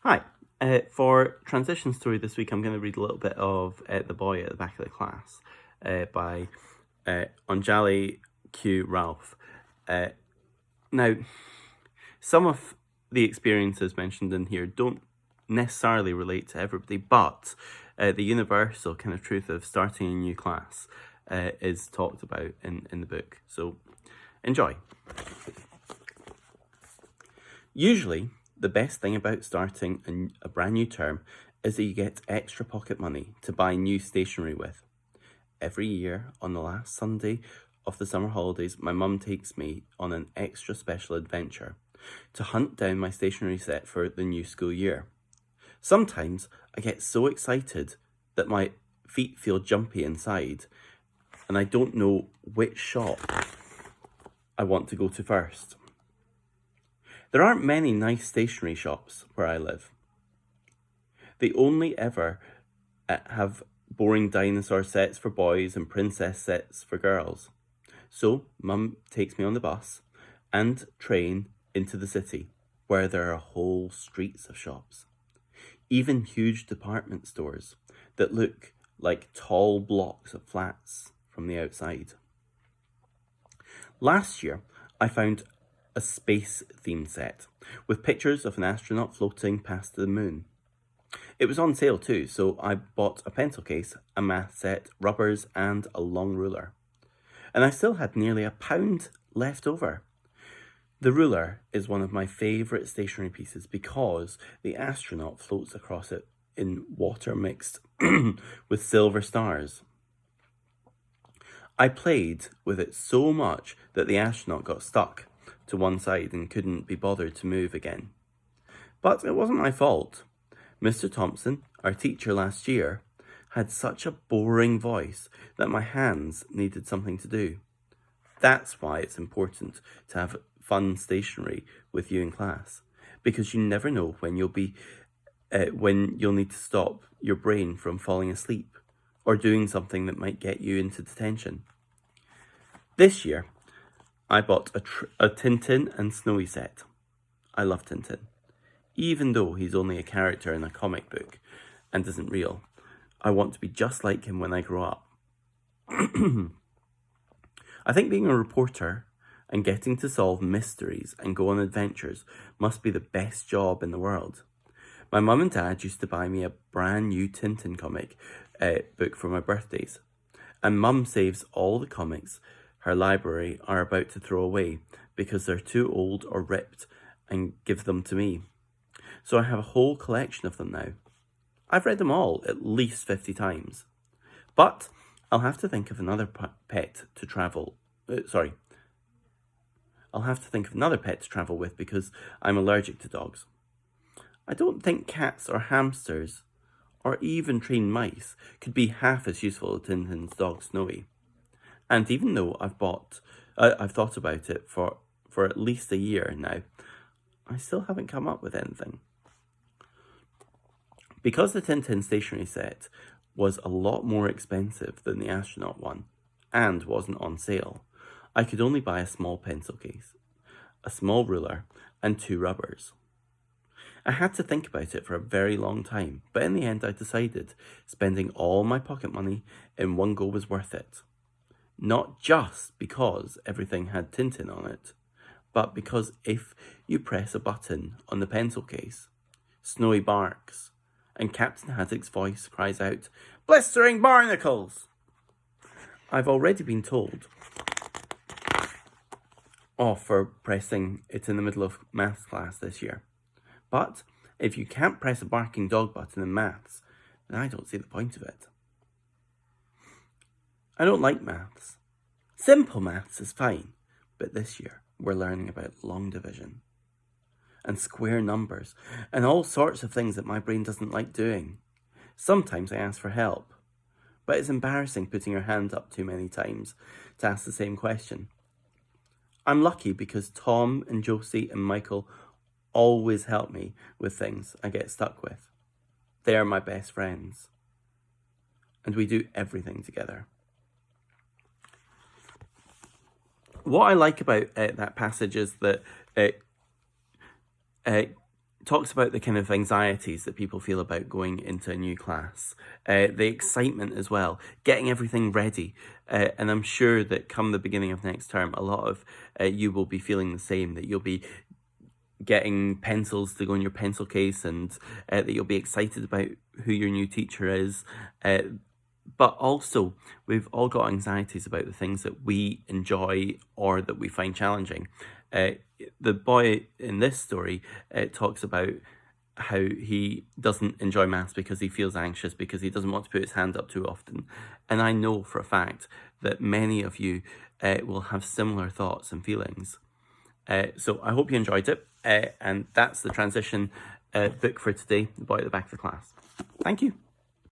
Hi. For transition story this week, I'm going to read a little bit of The Boy at the Back of the Class by Anjali Q. Ralph. Now, some of the experiences mentioned in here don't necessarily relate to everybody, but the universal kind of truth of starting a new class is talked about in the book. So enjoy. Usually, the best thing about starting a brand new term is that you get extra pocket money to buy new stationery with. Every year, on the last Sunday of the summer holidays, my mum takes me on an extra special adventure to hunt down my stationery set for the new school year. Sometimes I get so excited that my feet feel jumpy inside and I don't know which shop I want to go to first. There aren't many nice stationery shops where I live. They only ever have boring dinosaur sets for boys and princess sets for girls. So, Mum takes me on the bus and train into the city, where there are whole streets of shops. Even huge department stores that look like tall blocks of flats from the outside. Last year, I found a space-themed set with pictures of an astronaut floating past the moon. It was on sale too, so I bought a pencil case, a math set, rubbers, and a long ruler. And I still had nearly £1 left over. The ruler is one of my favourite stationery pieces because the astronaut floats across it in water mixed with silver stars. I played with it so much that the astronaut got stuck to one side and couldn't be bothered to move again. But it wasn't my fault. Mr. Thompson, our teacher last year, had such a boring voice that my hands needed something to do. That's why it's important to have fun stationery with you in class, because you never know when you'll need to stop your brain from falling asleep or doing something that might get you into detention. This year, I bought a Tintin and Snowy set. I love Tintin. Even though he's only a character in a comic book and isn't real, I want to be just like him when I grow up. I think being a reporter and getting to solve mysteries and go on adventures must be the best job in the world. My mum and dad used to buy me a brand new Tintin comic book for my birthdays, and Mum saves all the comics her library are about to throw away because they're too old or ripped and give them to me. So I have a whole collection of them now. I've read them all at least 50 times. But I'll have to think of another pet to travel. I'll have to think of another pet to travel with because I'm allergic to dogs. I don't think cats or hamsters or even trained mice could be half as useful as Tintin's dog Snowy. And even though I've thought about it for at least a year now, I still haven't come up with anything. Because the Tintin stationery set was a lot more expensive than the astronaut one, and wasn't on sale, I could only buy a small pencil case, a small ruler, and 2 rubbers. I had to think about it for a very long time, but in the end I decided spending all my pocket money in one go was worth it. Not just because everything had Tintin on it, but because if you press a button on the pencil case, Snowy barks, and Captain Haddock's voice cries out, "Blistering barnacles!" I've already been told off for pressing it in the middle of maths class this year. But if you can't press a barking dog button in maths, then I don't see the point of it. I don't like maths. Simple maths is fine, but this year we're learning about long division and square numbers and all sorts of things that my brain doesn't like doing. Sometimes I ask for help, but it's embarrassing putting your hand up too many times to ask the same question. I'm lucky because Tom and Josie and Michael always help me with things I get stuck with. They are my best friends, and we do everything together. What I like about that passage is that talks about the kind of anxieties that people feel about going into a new class, the excitement as well, getting everything ready. And I'm sure that come the beginning of next term, a lot of you will be feeling the same, that you'll be getting pencils to go in your pencil case, and that you'll be excited about who your new teacher is. But also, we've all got anxieties about the things that we enjoy or that we find challenging. The boy in this story talks about how he doesn't enjoy maths because he feels anxious, because he doesn't want to put his hand up too often. And I know for a fact that many of you will have similar thoughts and feelings. So I hope you enjoyed it. And that's the transition book for today, The Boy at the Back of the Class. Thank you.